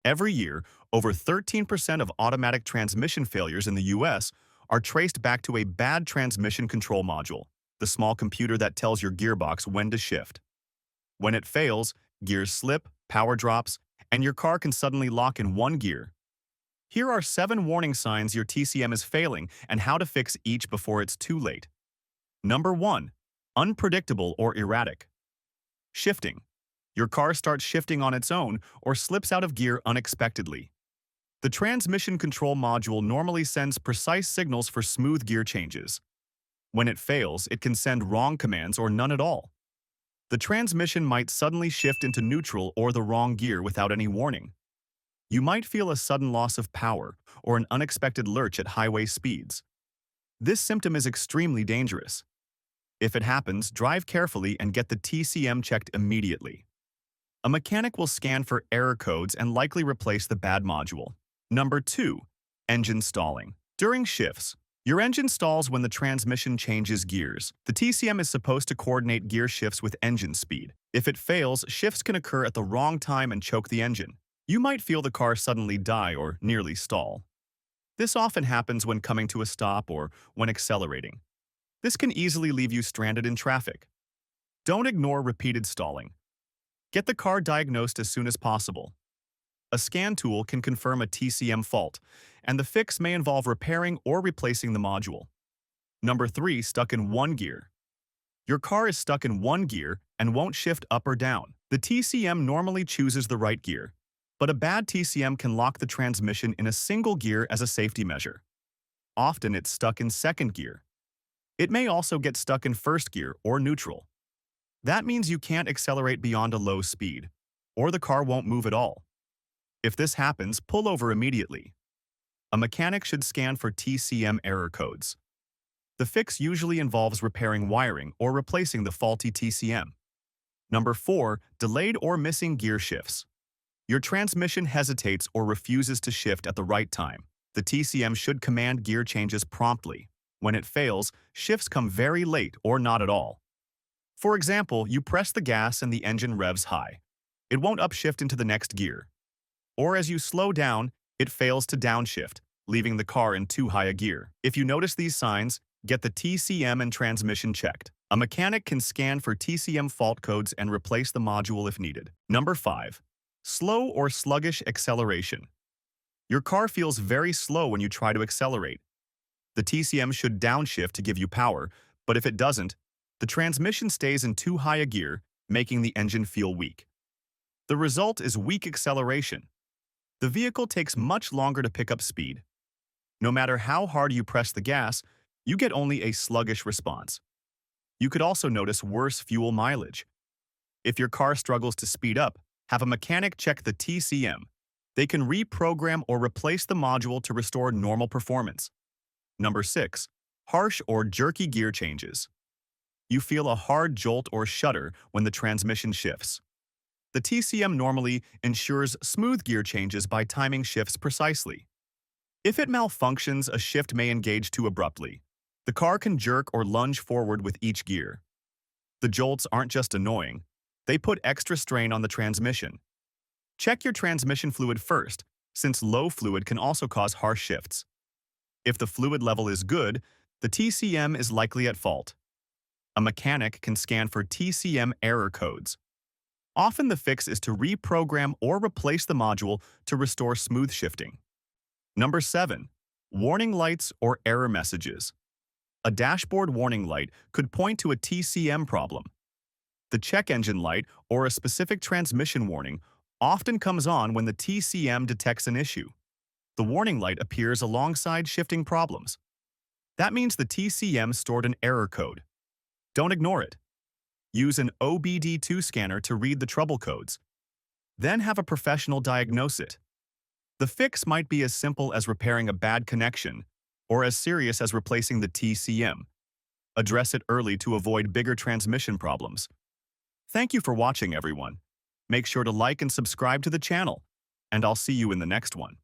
Every year, over 13% of automatic transmission failures in the US are traced back to a bad transmission control module, the small computer that tells your gearbox when to shift. When it fails, gears slip, power drops, and your car can suddenly lock in one gear. Here are 7 warning signs your TCM is failing and how to fix each before it's too late. Number 1. Unpredictable or erratic. Shifting. Your car starts shifting on its own or slips out of gear unexpectedly. The transmission control module normally sends precise signals for smooth gear changes. When it fails, it can send wrong commands or none at all. The transmission might suddenly shift into neutral or the wrong gear without any warning. You might feel a sudden loss of power or an unexpected lurch at highway speeds. This symptom is extremely dangerous. If it happens, drive carefully and get the TCM checked immediately. A mechanic will scan for error codes and likely replace the bad module. Number 2. Engine stalling. During shifts, your engine stalls when the transmission changes gears. The TCM is supposed to coordinate gear shifts with engine speed. If it fails, shifts can occur at the wrong time and choke the engine. You might feel the car suddenly die or nearly stall. This often happens when coming to a stop or when accelerating. This can easily leave you stranded in traffic. Don't ignore repeated stalling. Get the car diagnosed as soon as possible. A scan tool can confirm a TCM fault, and the fix may involve repairing or replacing the module. Number 3. Stuck in one gear. Your car is stuck in one gear and won't shift up or down. The TCM normally chooses the right gear, but a bad TCM can lock the transmission in a single gear as a safety measure. Often it's stuck in second gear. It may also get stuck in first gear or neutral. That means you can't accelerate beyond a low speed, or the car won't move at all. If this happens, pull over immediately. A mechanic should scan for TCM error codes. The fix usually involves repairing wiring or replacing the faulty TCM. Number 4. Delayed or missing gear shifts. Your transmission hesitates or refuses to shift at the right time. The TCM should command gear changes promptly. When it fails, shifts come very late or not at all. For example, you press the gas and the engine revs high. It won't upshift into the next gear. Or as you slow down, it fails to downshift, leaving the car in too high a gear. If you notice these signs, get the TCM and transmission checked. A mechanic can scan for TCM fault codes and replace the module if needed. Number 5. Slow or sluggish acceleration. Your car feels very slow when you try to accelerate. The TCM should downshift to give you power, but if it doesn't, the transmission stays in too high a gear, making the engine feel weak. The result is weak acceleration. The vehicle takes much longer to pick up speed. No matter how hard you press the gas, you get only a sluggish response. You could also notice worse fuel mileage. If your car struggles to speed up, have a mechanic check the TCM. They can reprogram or replace the module to restore normal performance. Number 6. Harsh or jerky gear changes. You feel a hard jolt or shudder when the transmission shifts. The TCM normally ensures smooth gear changes by timing shifts precisely. If it malfunctions, a shift may engage too abruptly. The car can jerk or lunge forward with each gear. The jolts aren't just annoying, they put extra strain on the transmission. Check your transmission fluid first, since low fluid can also cause harsh shifts. If the fluid level is good, the TCM is likely at fault. A mechanic can scan for TCM error codes. Often the fix is to reprogram or replace the module to restore smooth shifting. Number 7. Warning lights or error messages. A dashboard warning light could point to a TCM problem. The check engine light or a specific transmission warning often comes on when the TCM detects an issue. The warning light appears alongside shifting problems. That means the TCM stored an error code. Don't ignore it. Use an OBD2 scanner to read the trouble codes. Then have a professional diagnose it. The fix might be as simple as repairing a bad connection or as serious as replacing the TCM. Address it early to avoid bigger transmission problems. Thank you for watching, everyone. Make sure to like and subscribe to the channel, and I'll see you in the next one.